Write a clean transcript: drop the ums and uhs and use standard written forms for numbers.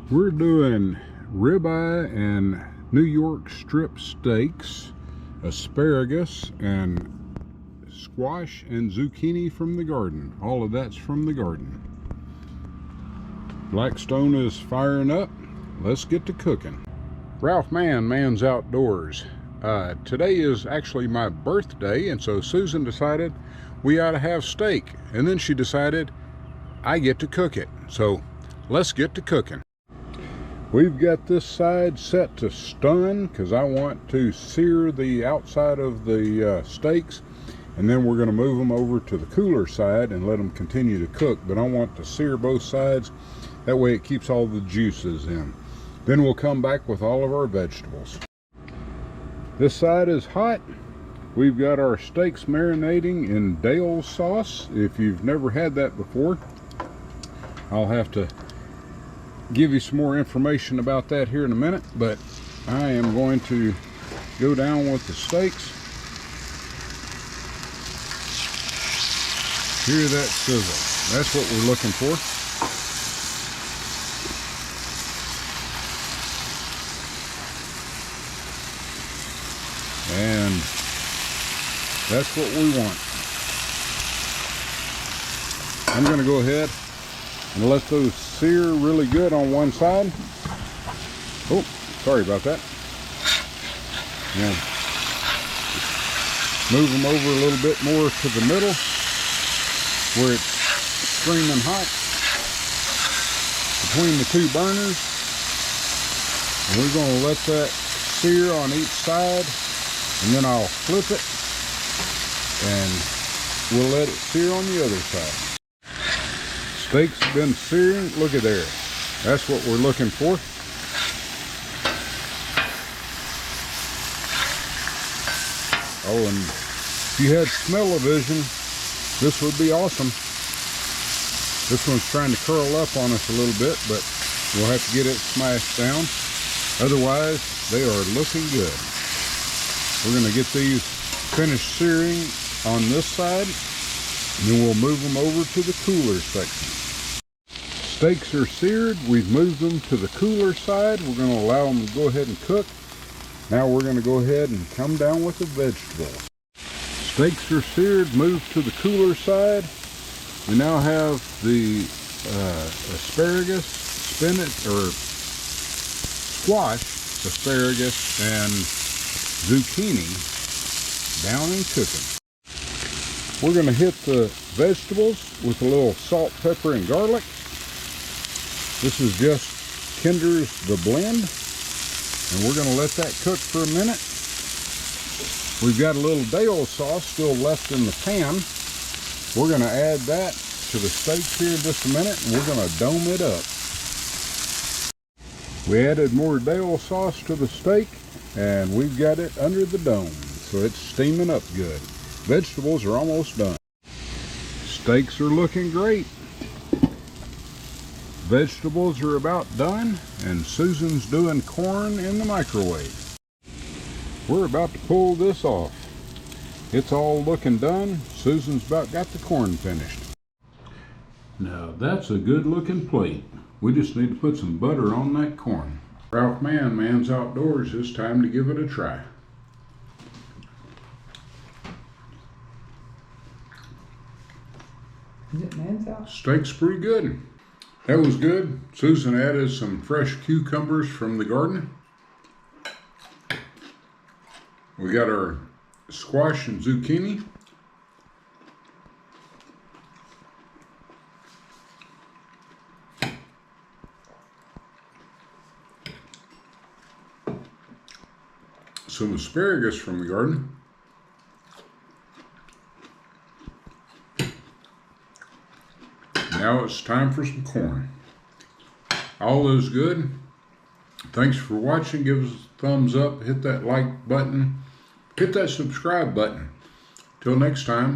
We're doing ribeye and New York strip steaks, asparagus, and squash and zucchini from the garden. All of that's from the garden. Blackstone is firing up. Let's get to cooking. Ralph Man's Outdoors. Today is actually my birthday, and so Susan decided we ought to have steak. And then she decided I get to cook it. So let's get to cooking. We've got this side set to stun because I want to sear the outside of the steaks, and then we're going to move them over to the cooler side and let them continue to cook. But I want to sear both sides, that way it keeps all the juices in. Then we'll come back with all of our vegetables. This side is hot. We've got our steaks marinating in Dale's sauce. If you've never had that before, I'll have to give you some more information about that here in a minute, but I am going to go down with the steaks. Hear that sizzle. That's what we're looking for. And that's what we want. I'm going to go ahead and let those sear really good on one side. Oh, sorry about that. And move them over a little bit more to the middle where it's screaming hot between the two burners. And we're going to let that sear on each side, and then I'll flip it and we'll let it sear on the other side. Steaks have been searing. Look at there. That's what we're looking for. Oh, and if you had smell-o-vision, this would be awesome. This one's trying to curl up on us a little bit, but we'll have to get it smashed down. Otherwise, they are looking good. We're going to get these finished searing on this side, and then we'll move them over to the cooler section. Steaks are seared. We've moved them to the cooler side. We're going to allow them to go ahead and cook. Now we're going to go ahead and come down with the vegetables. Steaks are seared, moved to the cooler side. We now have the asparagus, spinach, or squash, asparagus, and zucchini down and cooking. We're going to hit the vegetables with a little salt, pepper, and garlic. This is just Kinder's The Blend, and we're going to let that cook for a minute. We've got a little Dale sauce still left in the pan. We're going to add that to the steaks here in just a minute, and we're going to dome it up. We added more Dale sauce to the steak, and we've got it under the dome, so it's steaming up good. Vegetables are almost done. Steaks are looking great. Vegetables are about done, and Susan's doing corn in the microwave. We're about to pull this off. It's all looking done. Susan's about got the corn finished. Now that's a good looking plate. We just need to put some butter on that corn. Ralph Man's Outdoors, it's time to give it a try. Is it Man's House? Steak's pretty good. That was good. Susan added some fresh cucumbers from the garden. We got our squash and zucchini. Some asparagus from the garden. Now it's time for some corn. All is good. Thanks for watching. Give us a thumbs up. Hit that like button. Hit that subscribe button. Till next time.